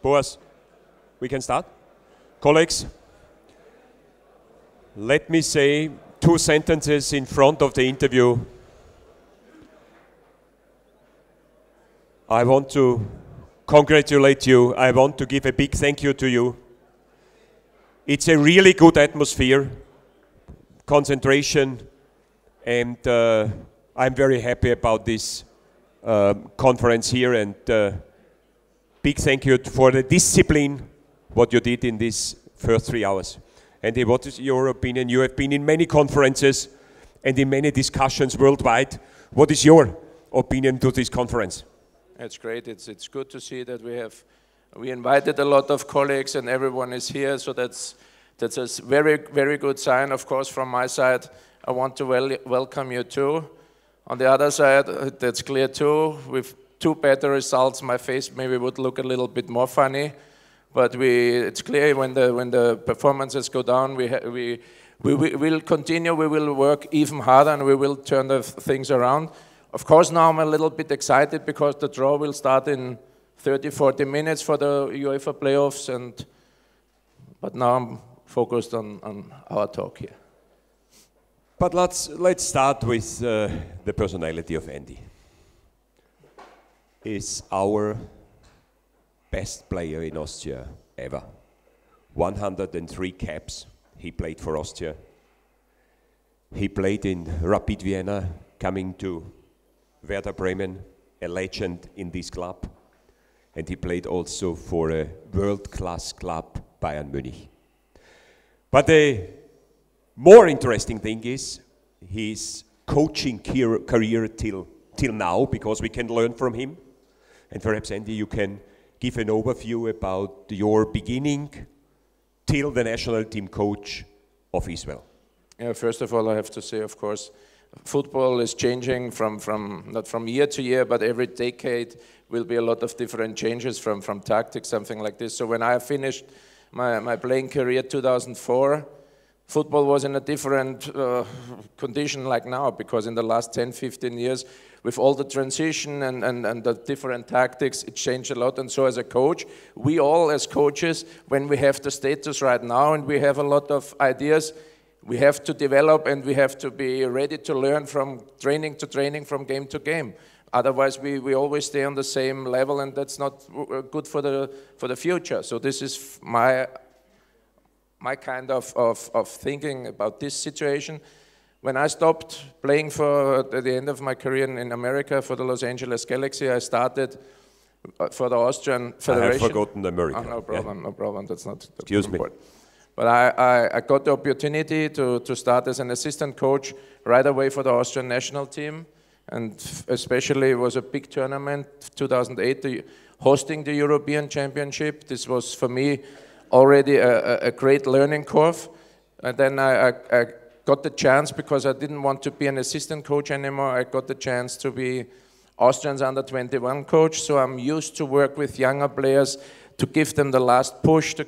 Boas, we can start. Colleagues, let me say 2 sentences in front of the interview. I want to congratulate you. I want to give a big thank you to you. It's a really good atmosphere, concentration, and I'm very happy about this conference here, and big thank you for the discipline, what you did in these first 3 hours. Andy, what is your opinion? You have been in many conferences and in many discussions worldwide. What is your opinion to this conference? It's great. It's good to see that we invited a lot of colleagues and everyone is here. So that's a very good sign. Of course, from my side, I want to welcome you too. On the other side, that's clear too. With 2 better results, my face maybe would look a little bit more funny. But it's clear when the performances go down, we will continue. We will work even harder and we will turn the things around. Of course, now I'm a little bit excited because the draw will start in 30-40 minutes for the UEFA playoffs, but now I'm focused on our talk here. But let's start with the personality of Andy. Is our best player in Austria ever. 103 caps he played for Austria. He played in Rapid Vienna, coming to Werder Bremen, a legend in this club, and he played also for a world-class club, Bayern Munich. But the more interesting thing is his coaching career till now, because we can learn from him. And perhaps, Andy, you can give an overview about your beginning till the national team coach of Israel. Yeah, first of all, I have to say, of course, football is changing not from year to year, but every decade will be a lot of different changes from tactics, something like this. So when I finished my playing career 2004, football was in a different condition like now, because in the last 10-15 years, with all the transition and the different tactics, it changed a lot. And so as a coach, we all as coaches, when we have the status right now and we have a lot of ideas, we have to develop and we have to be ready to learn from training to training, from game to game. Otherwise, we always stay on the same level, and that's not good for the future. So this is my kind of thinking about this situation. When I stopped playing at the end of my career in America for the Los Angeles Galaxy, I started for the Austrian Federation. I have forgotten America. Oh, no problem, no problem. That's not Excuse me. important. But I got the opportunity to start as an assistant coach right away for the Austrian national team. And especially it was a big tournament, 2008, hosting the European Championship. This was for me already a great learning curve. And then I got the chance, because I didn't want to be an assistant coach anymore, I got the chance to be Austrians under-21 coach. So I'm used to work with younger players to give them the last push, to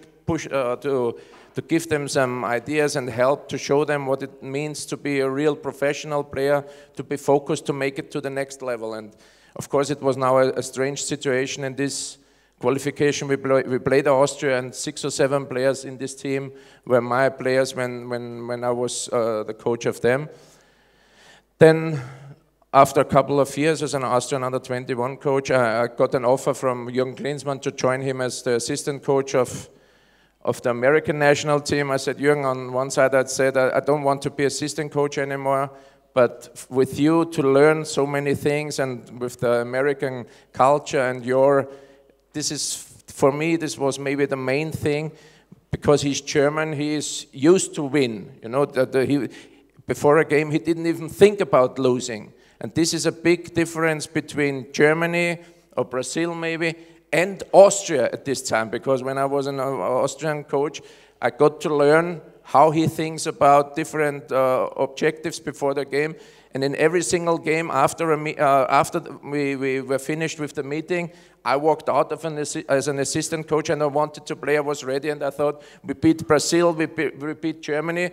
give them some ideas and help to show them what it means to be a real professional player, to be focused, to make it to the next level. And of course it was now a strange situation in this qualification. We played Austria, and 6 or 7 players in this team were my players when I was the coach of them. Then after a couple of years as an Austrian under-21 coach, I got an offer from Jürgen Klinsmann to join him as the assistant coach of the American national team. I said, Jürgen, on one side I said, I don't want to be assistant coach anymore, but with you to learn so many things, and with the American culture and for me, this was maybe the main thing, because he's German, he is used to win. You know, before a game, he didn't even think about losing. And this is a big difference between Germany or Brazil maybe and Austria at this time, because when I was an Austrian coach, I got to learn how he thinks about different objectives before the game. And in every single game, after we were finished with the meeting, I walked out as an assistant coach, and I wanted to play. I was ready, and I thought, we beat Brazil, we beat Germany,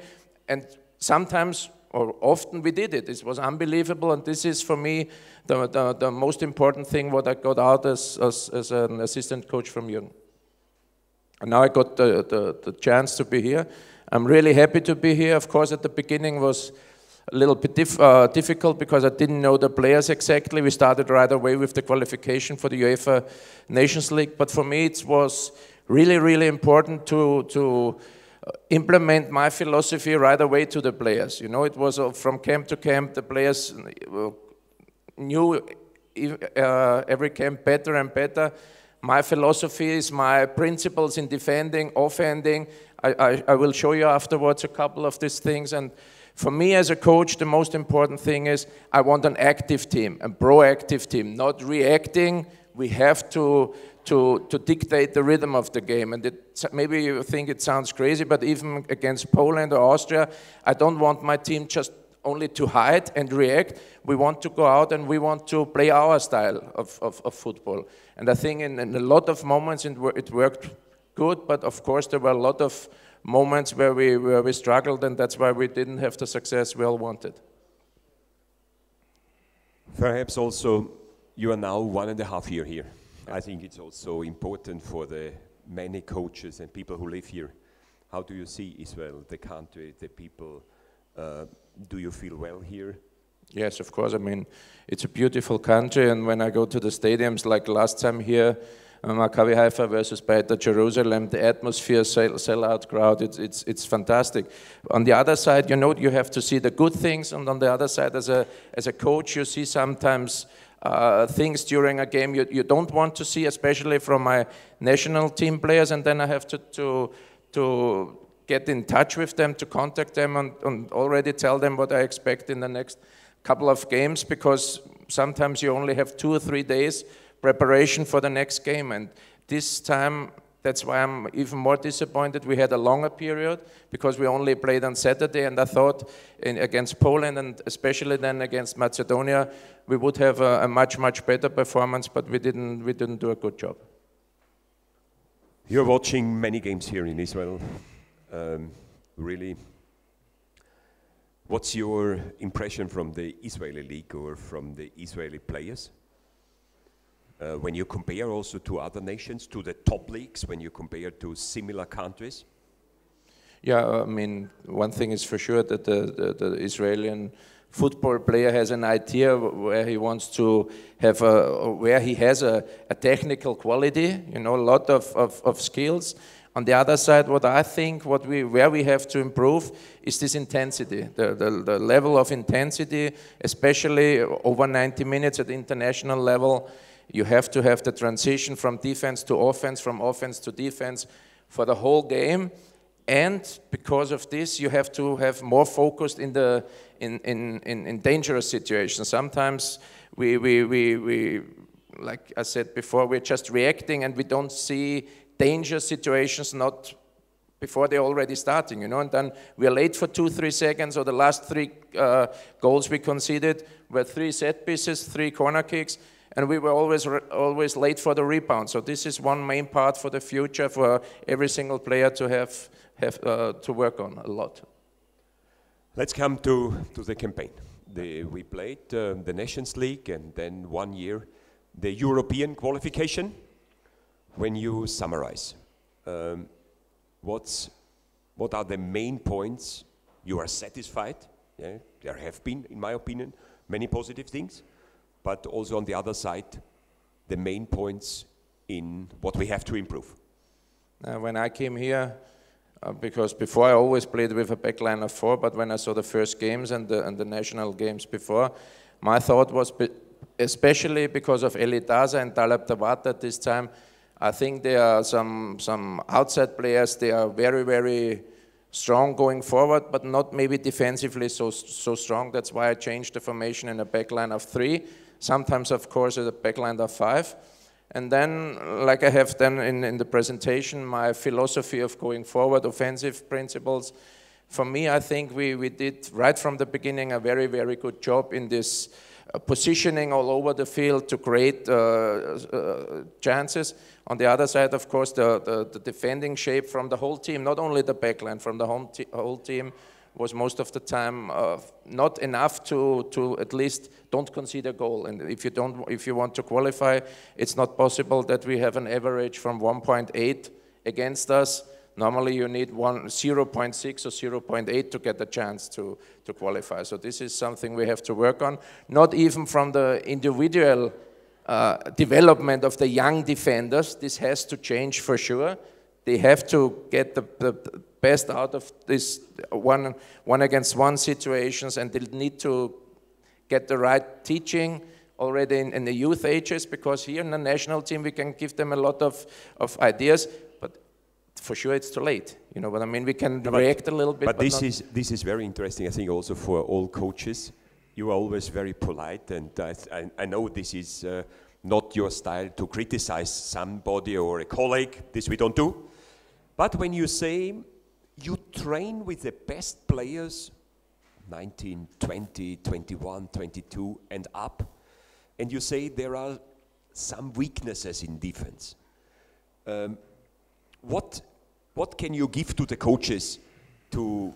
and sometimes or often we did it. It was unbelievable, and this is for me the most important thing what I got out as an assistant coach from Jürgen. And now I got the chance to be here. I'm really happy to be here. Of course, at the beginning was a little bit difficult because I didn't know the players exactly. We started right away with the qualification for the UEFA Nations League. But for me, it was really, really important to implement my philosophy right away to the players. You know, it was from camp to camp, the players knew every camp better and better. My philosophies, my principles in defending, offending, I will show you afterwards a couple of these things. And for me as a coach, the most important thing is I want an active team, a proactive team, not reacting. We have to dictate the rhythm of the game. And maybe you think it sounds crazy, but even against Poland or Austria, I don't want my team just only to hide and react. We want to go out and we want to play our style of football. And I think in a lot of moments it worked good, but of course there were a lot of moments where we struggled, and that's why we didn't have the success we all wanted. Perhaps also you are now 1.5 years here. I think it's also important for the many coaches and people who live here. How do you see Israel, the country, the people? Do you feel well here? Yes, of course. I mean, it's a beautiful country, and when I go to the stadiums, like last time here, Maccabi Haifa versus Beta Jerusalem, the atmosphere, sell-out crowd, it's fantastic. On the other side, you know, you have to see the good things, and on the other side, as a coach, you see sometimes things during a game you don't want to see, especially from my national team players, and then I have to get in touch with them, to contact them, and already tell them what I expect in the next couple of games, because sometimes you only have 2 or 3 days preparation for the next game. And this time, that's why I'm even more disappointed. We had a longer period because we only played on Saturday, and I thought against Poland and especially then against Macedonia, we would have a much, much better performance, but we didn't do a good job. You're watching many games here in Israel. Really, what's your impression from the Israeli league or from the Israeli players? When you compare also to other nations, to the top leagues, when you compare to similar countries? Yeah, I mean, one thing is for sure that the Israeli football player has an idea where he wants to have where he has a technical quality, you know, a lot of skills. On the other side, what I think, where we have to improve is this intensity, the level of intensity, especially over 90 minutes at the international level. You have to have the transition from defense to offense, from offense to defense for the whole game. And because of this, you have to have more focused in dangerous situations. Sometimes we, like I said before, we're just reacting and we don't see danger situations not before they're already starting, you know, and then we're late for 2-3 seconds, or the last 3 goals we conceded were 3 set pieces, 3 corner kicks, and we were always late for the rebound. So this is one main part for the future for every single player to have to work on a lot. Let's come to the campaign. We played the Nations League and then 1 year the European qualification. When you summarize, what are the main points you are satisfied? Yeah, there have been, in my opinion, many positive things, but also on the other side, the main points in what we have to improve. When I came here, because before I always played with a backline of 4, but when I saw the first games and the national games before, my thought was, especially because of Eli Daza and Talab Tabata at this time, I think there are some outside players, they are very, very strong going forward, but not maybe defensively so strong. That's why I changed the formation in a backline of 3. Sometimes, of course, a backline of 5. And then, like I have done in the presentation, my philosophy of going forward, offensive principles. For me, I think we did, right from the beginning, a very, very good job in this positioning all over the field to create chances. On the other side, of course, the defending shape from the whole team, not only the backline, from the whole team, was most of the time not enough to at least don't concede a goal. And if you want to qualify, it's not possible that we have an average from 1.8 against us, normally you need 0.6 or 0.8 to get a chance to qualify. So this is something we have to work on, not even from the individual development of the young defenders. This has to change for sure. They have to get the best out of this one-against-one situations, and they need to get the right teaching already in the youth ages, because here in the national team we can give them a lot of ideas, but for sure it's too late. You know what I mean? We can react a little bit. But this is very interesting, I think, also for all coaches. You are always very polite, and I know this is not your style to criticize somebody or a colleague. This we don't do. But when you say you train with the best players, 19, 20, 21, 22 and up, and you say there are some weaknesses in defense. What can you give to the coaches to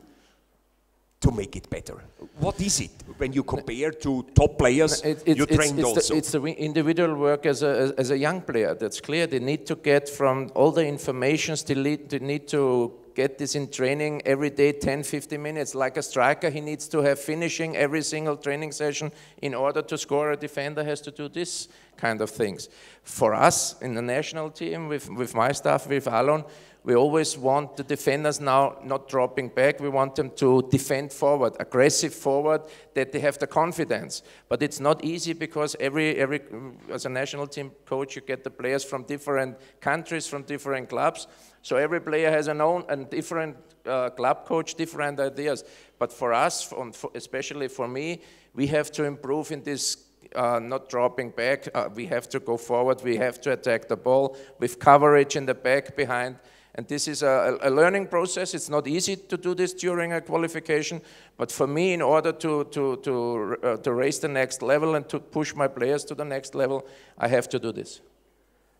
make it better? What is it when you compare to top players you trained also? It's the individual work as a young player. That's clear. They need to get from all the informations. They need to get this in training every day, 10, 15 minutes. Like a striker, he needs to have finishing every single training session in order to score. A defender has to do this kind of things. For us in the national team, with my staff, with Alon, we always want the defenders now not dropping back. We want them to defend forward, aggressive forward, that they have the confidence. But it's not easy, because as a national team coach, you get the players from different countries, from different clubs. So every player has an own and different club coach, different ideas. But for us, especially for me, we have to improve in this not dropping back. We have to go forward. We have to attack the ball with coverage in the back, behind. And this is a learning process. It's not easy to do this during a qualification, but for me, in order to raise the next level and to push my players to the next level, I have to do this.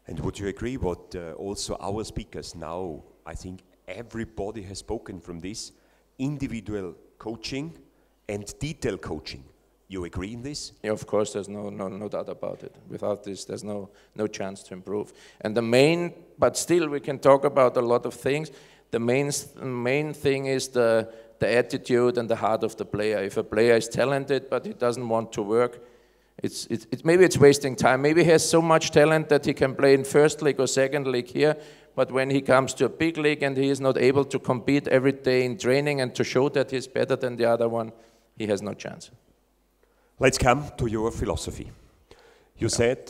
And would you agree what also our speakers now, I think everybody has spoken from this, individual coaching and detail coaching? You agree in this? Yeah, of course, there's no doubt about it. Without this, there's no chance to improve. And the main, but still we can talk about a lot of things. The main thing is the attitude and the heart of the player. If a player is talented but he doesn't want to work, maybe it's wasting time. Maybe he has so much talent that he can play in first league or second league here, but when he comes to a big league and he is not able to compete every day in training and to show that he's better than the other one, he has no chance. Let's come to your philosophy. You said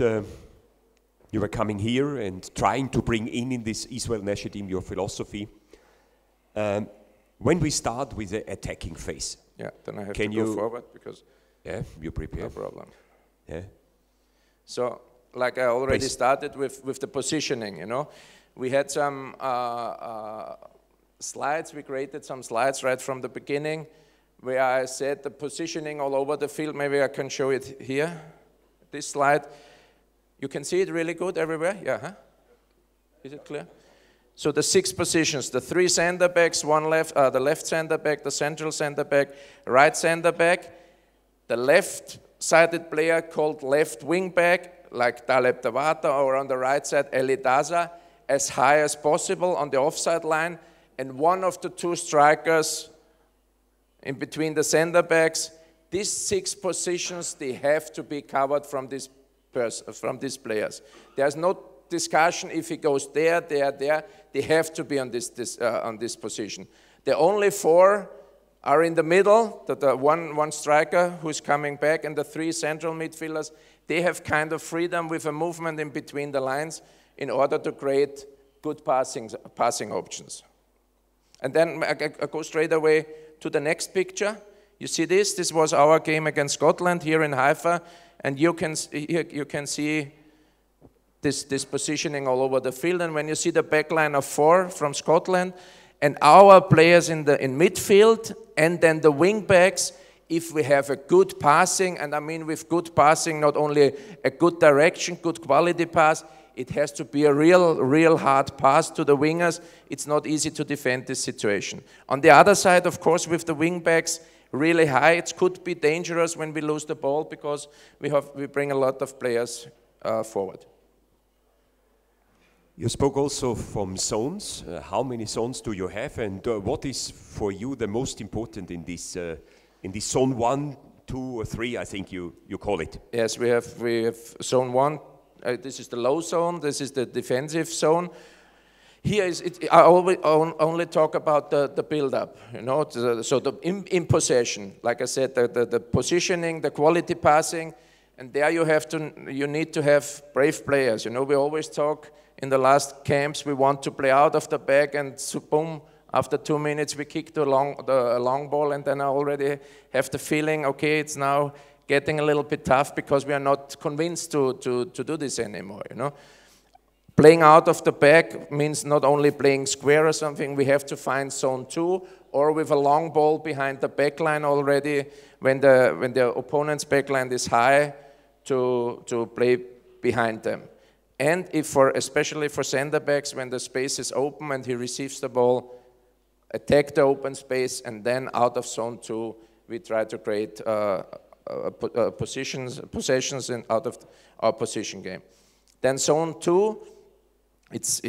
you were coming here and trying to bring in this Israel national team your philosophy. When we start with the attacking phase, yeah, then I have to go forward, because yeah, you prepare. No problem. Yeah. So, like I already started with the positioning, you know, we had some slides. We created some slides right from the beginning, where I said the positioning all over the field. Maybe I can show it here. This slide, you can see it really good everywhere. Yeah, huh? Is it clear? So the 6 positions, the 3 center backs, one left, the left center back, the central center back, right center back, the left-sided player called left wing back, like Taleb Tawata, or on the right side, Eli Daza, as high as possible on the offside line, and one of the 2 strikers in between the center backs. These 6 positions, they have to be covered from these players. There's no discussion if he goes there. They have to be on this position. The only 4 are in the middle. The one striker who's coming back, and the 3 central midfielders. They have kind of freedom with a movement in between the lines in order to create good passing options. And then I go straight away to the next picture. You see this? This was our game against Scotland here in Haifa, and you can see this positioning all over the field. And when you see the back line of 4 from Scotland, and our players in midfield, and then the wing backs, if we have a good passing, and I mean with good passing, not only a good direction, good quality pass, it has to be a real hard pass to the wingers. It's not easy to defend this situation. On the other side, of course, with the wing backs really high, it could be dangerous when we lose the ball, because we bring a lot of players forward. You spoke also from zones. How many zones do you have, and what is for you the most important in this zone 1, 2, or 3? I think you call it. Yes, we have zone 1. This is the low zone. This is the defensive zone. Here is it. I always only talk about the build-up. You know, so the in possession. Like I said, the positioning, the quality passing, and there you need to have brave players. You know, we always talk. In the last camps, we want to play out of the back, and so boom, after 2 minutes, we kick the long ball, and then I already have the feeling, okay, it's now getting a little bit tough because we are not convinced to do this anymore, you know. Playing out of the back means not only playing square or something, we have to find zone 2, or with a long ball behind the back line already, when the opponent's back line is high, to play behind them. And especially for center backs, when the space is open and he receives the ball, attack the open space, and then out of zone 2, we try to create possessions out of our position game. Then zone 2, it's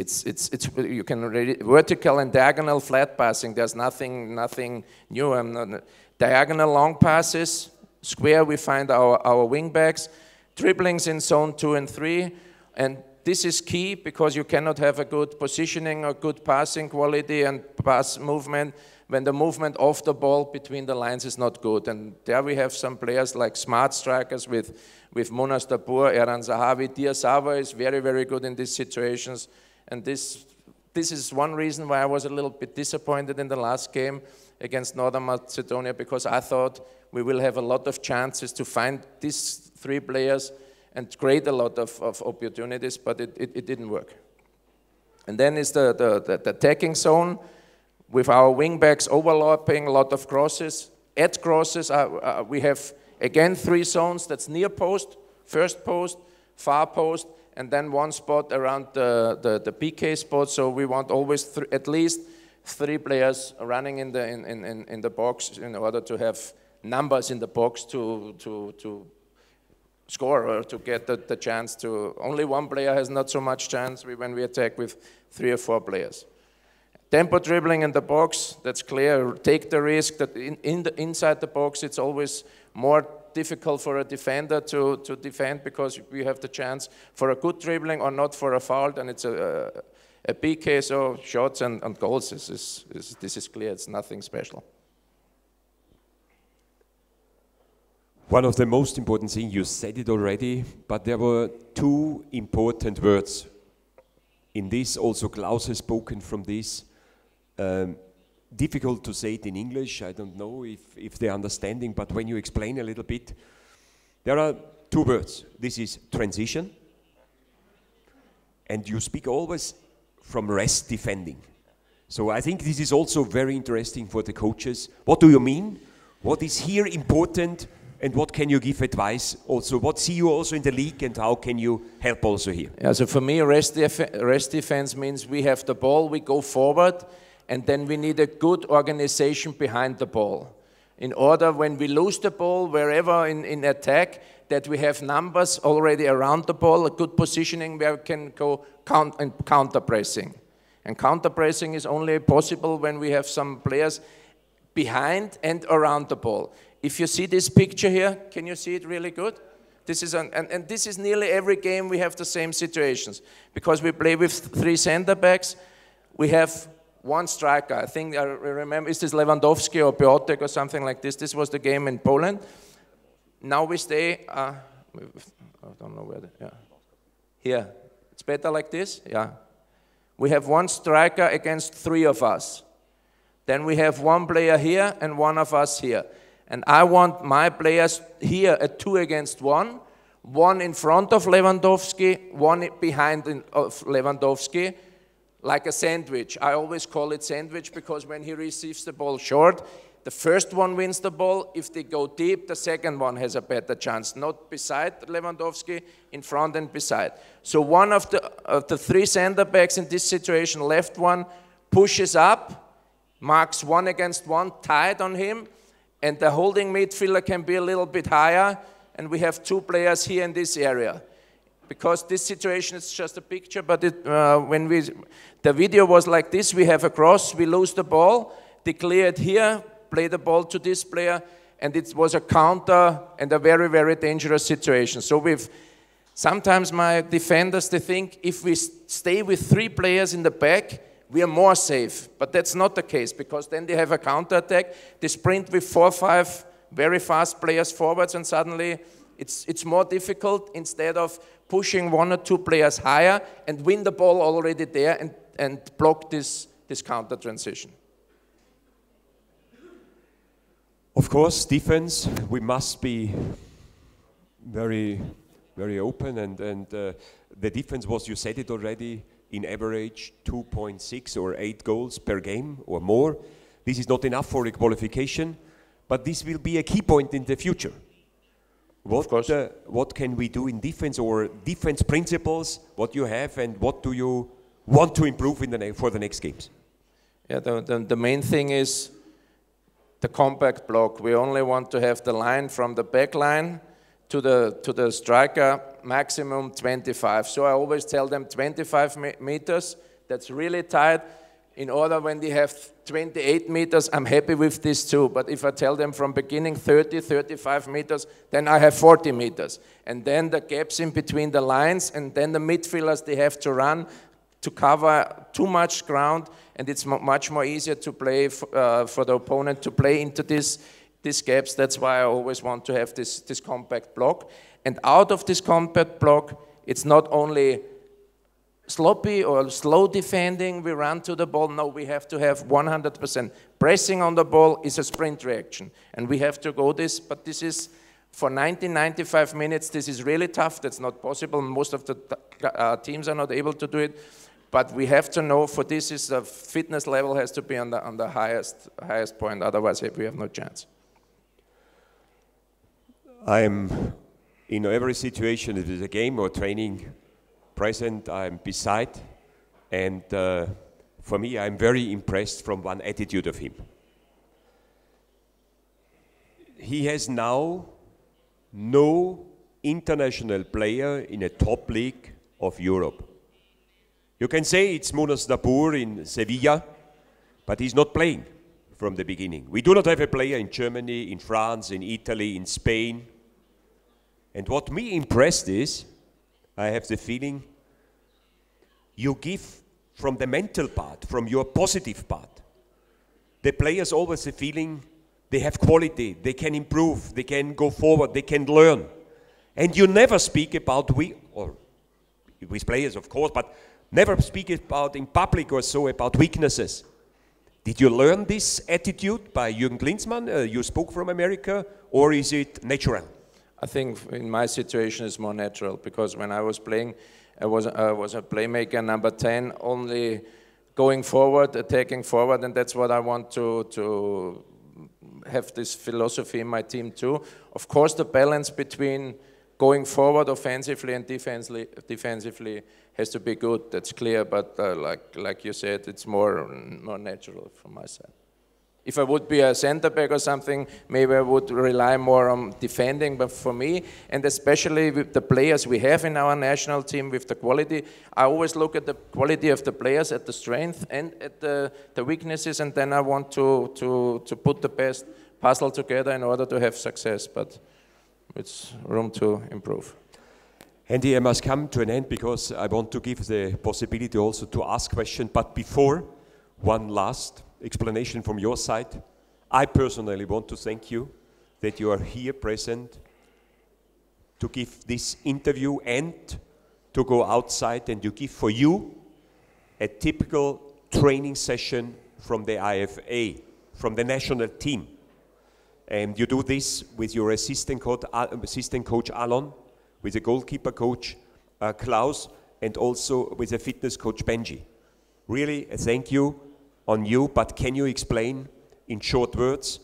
you can read it, vertical and diagonal flat passing. There's nothing new. Diagonal long passes, square we find our wing backs, dribblings in zone 2 and 3. And this is key because you cannot have a good positioning or good passing quality and pass movement when the movement off the ball between the lines is not good. And there we have some players like smart strikers with Munas Dabur, Eran Zahavi. Diazava is very, very good in these situations. And this is one reason why I was a little bit disappointed in the last game against Northern Macedonia, because I thought we will have a lot of chances to find these 3 players and create a lot of opportunities, but it didn't work. And then is the attacking zone with our wing backs overlapping, a lot of crosses. At crosses, we have again 3 zones. That's near post, first post, far post, and then one spot around the PK spot. So we want always at least 3 players running in the box in order to have numbers in the box to score or to get the chance to. Only one player has not so much chance when we attack with 3 or 4 players. Tempo dribbling in the box, that's clear. Take the risk that inside the box it's always more difficult for a defender to defend because we have the chance for a good dribbling or not for a foul, and it's a PK, so shots and goals, this is clear, it's nothing special. One of the most important things, you said it already, but there were 2 important words in this. Also Klaus has spoken from this. Difficult to say it in English. I don't know if they're understanding, but when you explain a little bit, there are 2 words. This is transition, and you speak always from rest defending. So I think this is also very interesting for the coaches. What do you mean? What is here important? And what can you give advice also? What see you also in the league, and how can you help also here? Yeah, so for me, rest defense means we have the ball, we go forward, and then we need a good organization behind the ball. In order, when we lose the ball, wherever in attack, that we have numbers already around the ball, a good positioning where we can go counter-pressing. And counter-pressing is only possible when we have some players behind and around the ball. If you see this picture here, can you see it really good? This is and this is nearly every game we have the same situations. Because we play with 3 center backs, we have 1 striker. I think I remember, is this Lewandowski or Biotek or something like this? This was the game in Poland. Now we stay, I don't know where, here. It's better like this? Yeah. We have 1 striker against 3 of us. Then we have 1 player here and 1 of us here. And I want my players here at 2 against 1, 1 in front of Lewandowski, 1 behind Lewandowski, like a sandwich. I always call it sandwich because when he receives the ball short, the first one wins the ball. If they go deep, the second one has a better chance. Not beside Lewandowski, in front and beside. So one of the 3 center backs in this situation, left one, pushes up, marks 1 against 1, tied on him, and the holding midfielder can be a little bit higher, and we have 2 players here in this area. because this situation is just a picture, but the video was like this: we have a cross, we lose the ball, they clear it here, play the ball to this player, and it was a counter and a very, very dangerous situation. So sometimes my defenders, they think if we stay with 3 players in the back, we are more safe. But that's not the case, because then they have a counter-attack, they sprint with 4 or 5 very fast players forwards, and suddenly it's more difficult instead of pushing 1 or 2 players higher and win the ball already there and block this counter transition. Of course, defense, we must be very, very open, and the defense was, you said it already, in average 2.6 or 8 goals per game or more. This is not enough for a qualification, but this will be a key point in the future. What can we do in defense, or defense principles, what you have, and what do you want to improve for the next games? Yeah, the main thing is the compact block. We only want to have the line from the back line to the striker, maximum 25. So I always tell them 25 meters, that's really tight. In order, when they have 28 meters, I'm happy with this too. But if I tell them from beginning 30, 35 meters, then I have 40 meters. And then the gaps in between the lines, and then the midfielders, they have to run to cover too much ground, and it's much more easier to play for the opponent to play into these gaps. That's why I always want to have this compact block. And out of this compact block, it's not only sloppy or slow defending, we run to the ball. No, we have to have 100%. Pressing on the ball is a sprint reaction, and we have to go this, but this is, for 90-95 minutes, this is really tough. That's not possible. Most of the teams are not able to do it. But we have to know, for this is the fitness level has to be on the highest point. Otherwise, we have no chance. I'm in every situation, if it's a game or training, present, I'm beside, and for me, I'm very impressed from one attitude of him. He has now no international player in a top league of Europe. You can say it's Munas Dabur in Sevilla, but he's not playing from the beginning. We do not have a player in Germany, in France, in Italy, in Spain. And what me impressed is, I have the feeling, you give from the mental part, from your positive part. The players always the feeling they have quality, they can improve, they can go forward, they can learn. And you never speak about or with players of course, but never speak about in public or so about weaknesses. Did you learn this attitude by Jürgen Klinsmann? You spoke from America, or is it natural? I think in my situation it's more natural, because when I was playing, I was a playmaker, number 10, only going forward, attacking forward, and that's what I want to have this philosophy in my team too. Of course, the balance between going forward offensively and defensively has to be good, that's clear, but like you said, it's more natural from my side. If I would be a center back or something, maybe I would rely more on defending, but for me, and especially with the players we have in our national team, with the quality, I always look at the quality of the players, at the strength and at the weaknesses, and then I want to put the best puzzle together in order to have success, but it's room to improve. Andy, I must come to an end because I want to give the possibility also to ask questions, but before, one last explanation from your side. I personally want to thank you that you are here present to give this interview and to go outside, and you give for you a typical training session from the IFA, from the national team. And you do this with your assistant coach Alon, with the goalkeeper coach Klaus, and also with the fitness coach Benji. Really, thank you on you, but can you explain in short words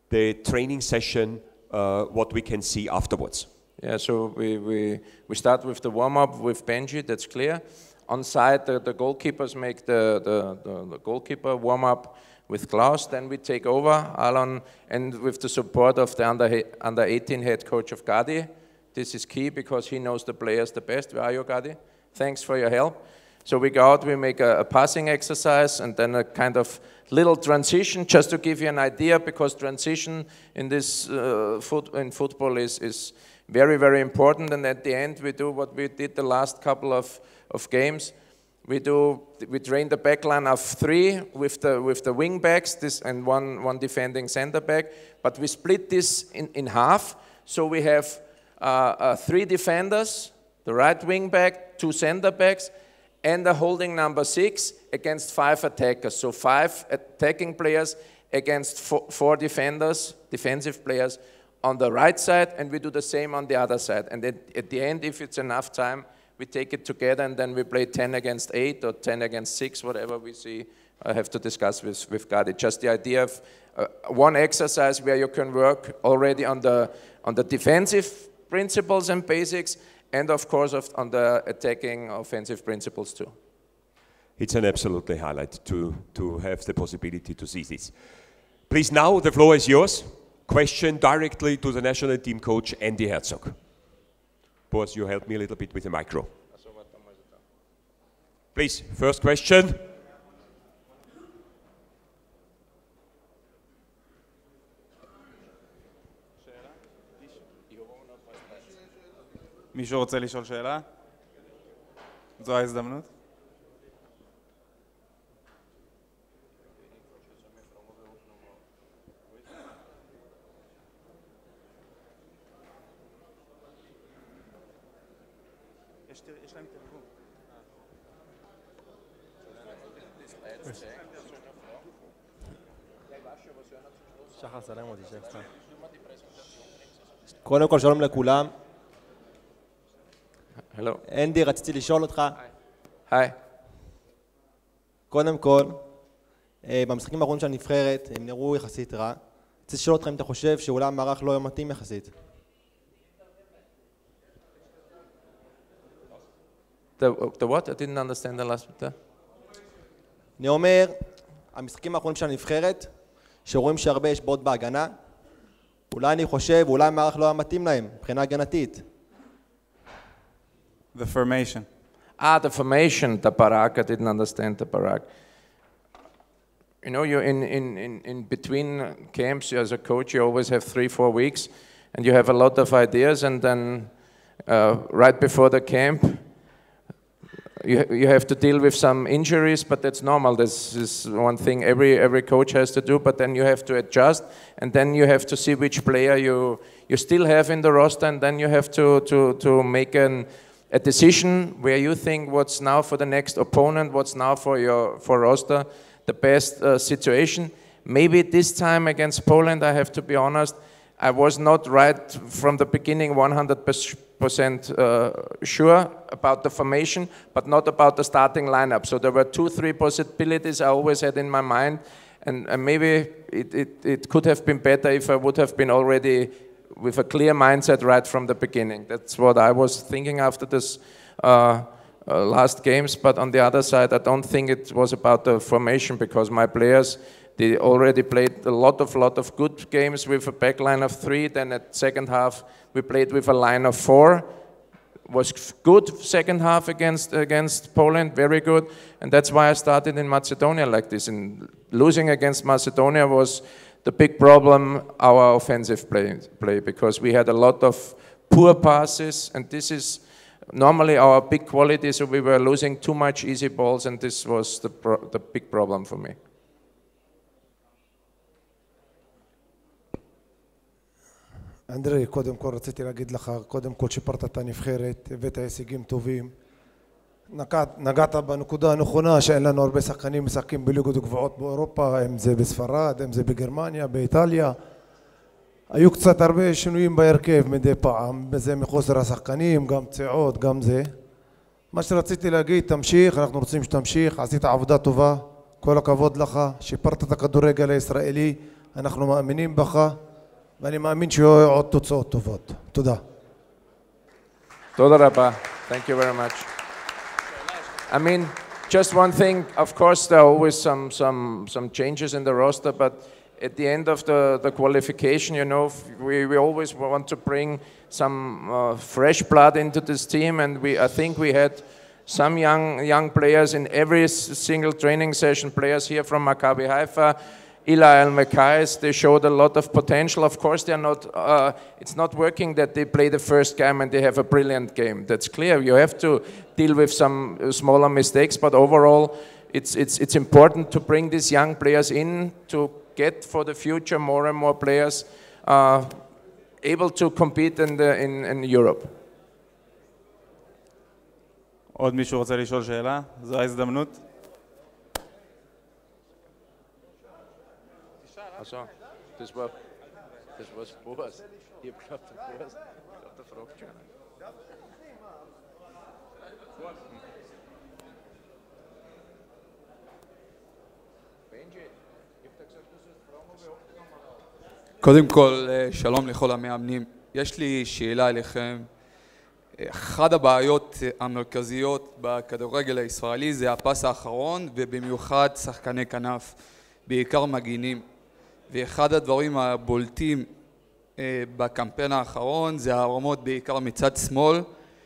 the training session, what we can see afterwards? Yeah, so we start with the warm-up with Benji, that's clear. On side, the goalkeepers make the goalkeeper warm-up with Klaus, then we take over, Alon, and with the support of the under 18 head coach of Gadi, This is key because he knows the players the best. Where are you, Gadi? Thanks for your help. So we go out, we make a passing exercise and then a kind of little transition, just to give you an idea, because transition in this in football is very, very important. And at the end, we do what we did the last couple of games. We train the back line of 3 with the wing backs, and one defending center back. But we split this in half. So we have 3 defenders, the right wing back, 2 center backs, and a holding number 6 against 5 attackers. So 5 attacking players against 4 defenders, defensive players on the right side, and we do the same on the other side. And at the end, if it's enough time, we take it together, and then we play 10 against 8 or 10 against 6, whatever we see. I have to discuss with Gadi. Just the idea of one exercise where you can work already on the defensive principles and basics, and of course on the attacking offensive principles too. It's an absolutely highlight to have the possibility to see this. Please, now the floor is yours. Question directly to the national team coach, Andy Herzog. Boss, you help me a little bit with the micro. Please, first question. מישהו רוצה לשאול שאלה? זו ההזדמנות. יש להם תרגום. שחר, סלם אותי, שחר. קודם כל, שלום לכולם. הלו. אנדי, רציתי לשאול אותך. היי. קודם כל, במשחקים האחרונים של הנבחרת, הם נראו יחסית רע. רציתי לשאול אותך אם אתה חושב שאולי המערך לא מתאים יחסית. The what? I didn't understand the last bit. אני אומר, המשחקים האחרונים של הנבחרת, שרואים שהרבה יש בעיות בהגנה, אולי אני חושב, אולי המערך לא מתאים להם, מבחינה הגנתית. The formation. The formation, the barak. I didn't understand the barak. You know, you in between camps, as a coach, you always have 3-4 weeks, and you have a lot of ideas, and then right before the camp, you have to deal with some injuries, but that's normal. This is one thing every coach has to do, but then you have to adjust, and then you have to see which player you still have in the roster, and then you have to make a decision where you think what's now for the next opponent, what's now for roster, the best situation. Maybe this time against Poland, I have to be honest, I was not right from the beginning 100% sure about the formation, but not about the starting lineup. So there were 2-3 possibilities I always had in my mind, and maybe it could have been better if I would have been already with a clear mindset right from the beginning. That's what I was thinking after this last games, but on the other side, I don't think it was about the formation, because my players, they already played a lot of good games with a back line of 3. Then at second half, we played with a line of 4. Was good second half against Poland, very good. And that's why I started in Macedonia like this. And losing against Macedonia was the big problem, our offensive play, because we had a lot of poor passes, and this is normally our big quality, so we were losing too much easy balls, and this was the big problem for me. אנדרי, קודם כל רציתי להגיד לך, קודם כל שיפרת את הנבחרת, הבאת הישגים טובים. נגעת בנקודה הנכונה שאין לנו הרבה שחקנים משחקים בליגות גבוהות באירופה, אם זה בספרד, אם זה בגרמניה, באיטליה. היו קצת הרבה שינויים בהרכב מדי פעם, בזה מחוסר השחקנים, גם פציעות, גם זה. מה שרציתי להגיד, תמשיך, אנחנו רוצים שתמשיך, עשית עבודה טובה, כל הכבוד לך, שיפרת את הכדורגל הישראלי, אנחנו מאמינים בך. ואני מאמין שיהיו עוד תוצאות טובות. תודה. תודה רבה. Thank you very much. I mean, just one thing, of course there are always some changes in the roster, but at the end of the qualification, you know, we always want to bring fresh blood into this team, and I think we had some young players in every single training session. Players here from Maccabi Haifa, Eli Al-Mekais, they showed a lot of potential. Of course, they're not. It's not working that they play the first game and they have a brilliant game. That's clear. You have to deal with some smaller mistakes, but overall, it's important to bring these young players in to get for the future more and more players able to compete in Europe. עוד מישהו רוצה לשאול שאלה? זו ההזדמנות. Also, das war Boas. Ich hab geglaubt, Boas. Ich glaub, der fragt schon. קודם כל, שלום לכל המאמנים. יש לי שאלה אליכם. אחת הבעיות המרכזיות בכדורגל הישראלי זה הפס האחרון, ובמיוחד שחקני כנף, בעיקר מגינים. ואחד הדברים הבולטים בקמפיין האחרון זה הרמות בעיקר מצד שמאל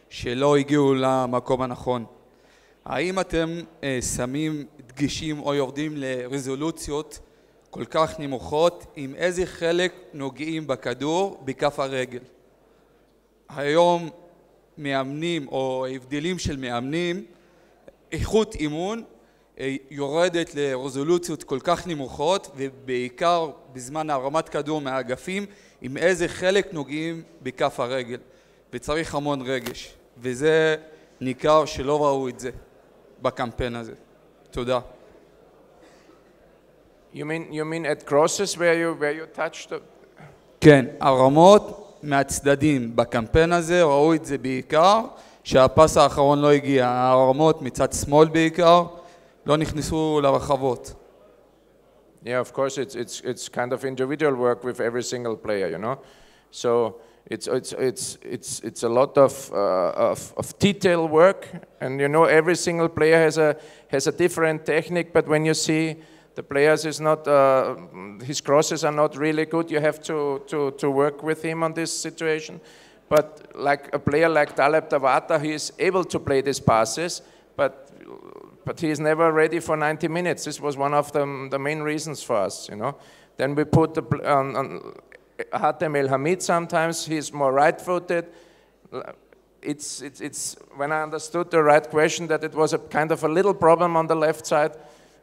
שלא הגיעו למקום הנכון. האם אתם שמים דגשים או יורדים לרזולוציות כל כך נמוכות עם איזה חלק נוגעים בכדור בכף הרגל? היום מאמנים או הבדלים של מאמנים, איכות אימון יורדת לרזולוציות כל כך נמוכות, ובעיקר בזמן הרמת כדור מהאגפים, עם איזה חלק נוגעים בכף הרגל, וצריך המון רגש, וזה ניכר שלא ראו את זה בקמפיין הזה. תודה. You mean at crosses where you touched the... כן, הרמות מהצדדים בקמפיין הזה ראו את זה בעיקר, שהפס האחרון לא הגיע, הרמות מצד שמאל בעיקר, לא נכנסו לרחבות. Yeah, of course, it's kind of individual work with every single player, you know. So it's a lot of detail work, and you know every single player has a different technique. But when you see the players is not his crosses are not really good, you have to work with him on this situation. But like a player like Taleb Tabata, he is able to play these passes, but he is never ready for 90 minutes. This was one of the main reasons for us, you know. Then we put Hatem El Hamid sometimes, he's more right-footed. It's when I understood the right question that it was a kind of a little problem on the left side,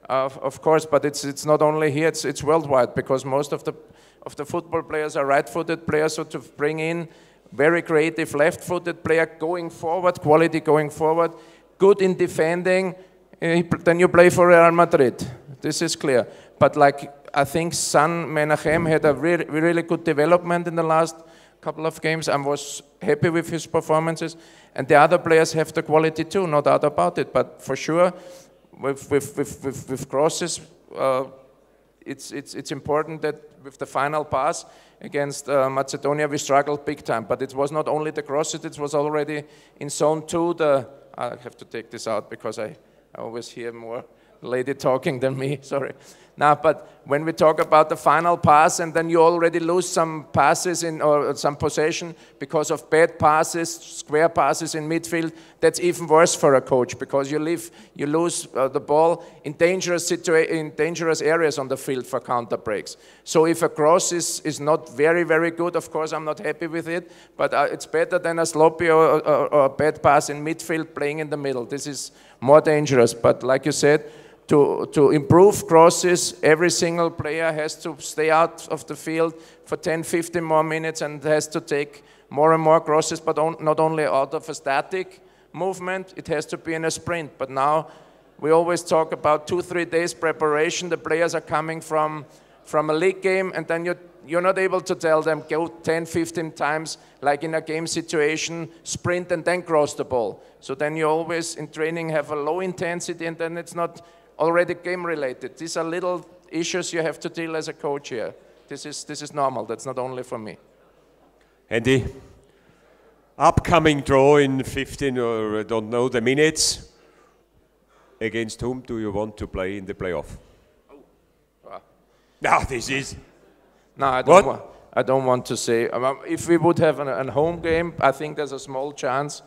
of course, but it's not only here, it's worldwide, because most of the football players are right-footed players, so to bring in very creative left-footed player going forward, quality going forward, good in defending, then you play for Real Madrid. This is clear. But like I think San Menachem had a really good development in the last couple of games. I was happy with his performances, and the other players have the quality too, no doubt about it. But for sure, with crosses, it's important that with the final pass against Macedonia we struggled big time. But it was not only the crosses; it was already in zone 2. I have to take this out because I always hear more lady talking than me, sorry. Now, but when we talk about the final pass and then you already lose some passes or some possession because of bad passes, square passes in midfield, that's even worse for a coach because you lose the ball in dangerous areas on the field for counter breaks. So if a cross is not very, very good, of course I'm not happy with it, but it's better than a sloppy or a bad pass in midfield playing in the middle. This is more dangerous, but like you said, to improve crosses, every single player has to stay out of the field for 10, 15 more minutes and has to take more and more crosses, but not only out of a static movement, it has to be in a sprint. But now we always talk about 2-3 days preparation. The players are coming from a league game, and then you're not able to tell them go 10, 15 times like in a game situation, sprint and then cross the ball. So then you always in training have a low intensity, and then it's not already game related. These are little issues you have to deal as a coach here. This is normal. That's not only for me. Andy, upcoming draw in 15 or I don't know the minutes. Against whom do you want to play in the playoff? Oh. No, this is. No, I I don't want to say. If we would have a home game, I think there's a small chance.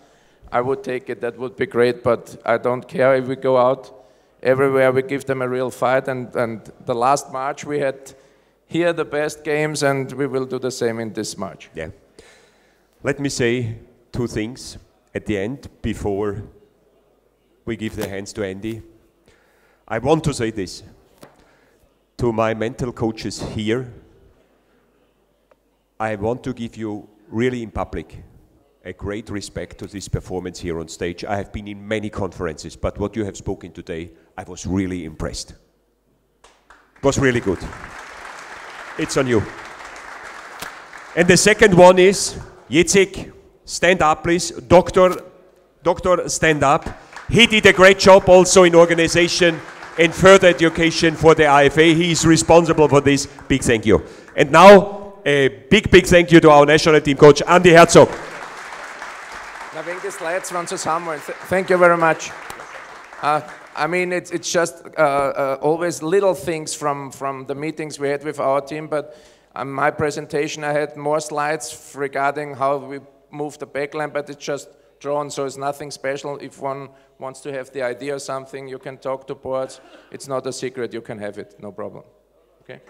I would take it. That would be great. But I don't care if we go out. Everywhere we give them a real fight. And the last March we had here the best games, and we will do the same in this March. Yeah. Let me say two things at the end before we give the hands to Andy. I want to say this to my mental coaches here. I want to give you really in public a great respect to this performance here on stage. I have been in many conferences, but what you have spoken today, I was really impressed. It was really good. It's on you. And the second one is, Jacek, stand up please. Doctor, stand up. He did a great job also in organization and further education for the IFA. He is responsible for this. Big thank you. And now, a big thank you to our national team coach, Andy Herzog. Na, wegen des Leits waren zusammen. Thank you very much. I mean, it's just always little things from the meetings we had with our team, but my presentation, I had more slides regarding how we move the backline, but it's just drawn, so it's nothing special. If one wants to have the idea of something, you can talk to boards. It's not a secret, you can have it, no problem. Okay?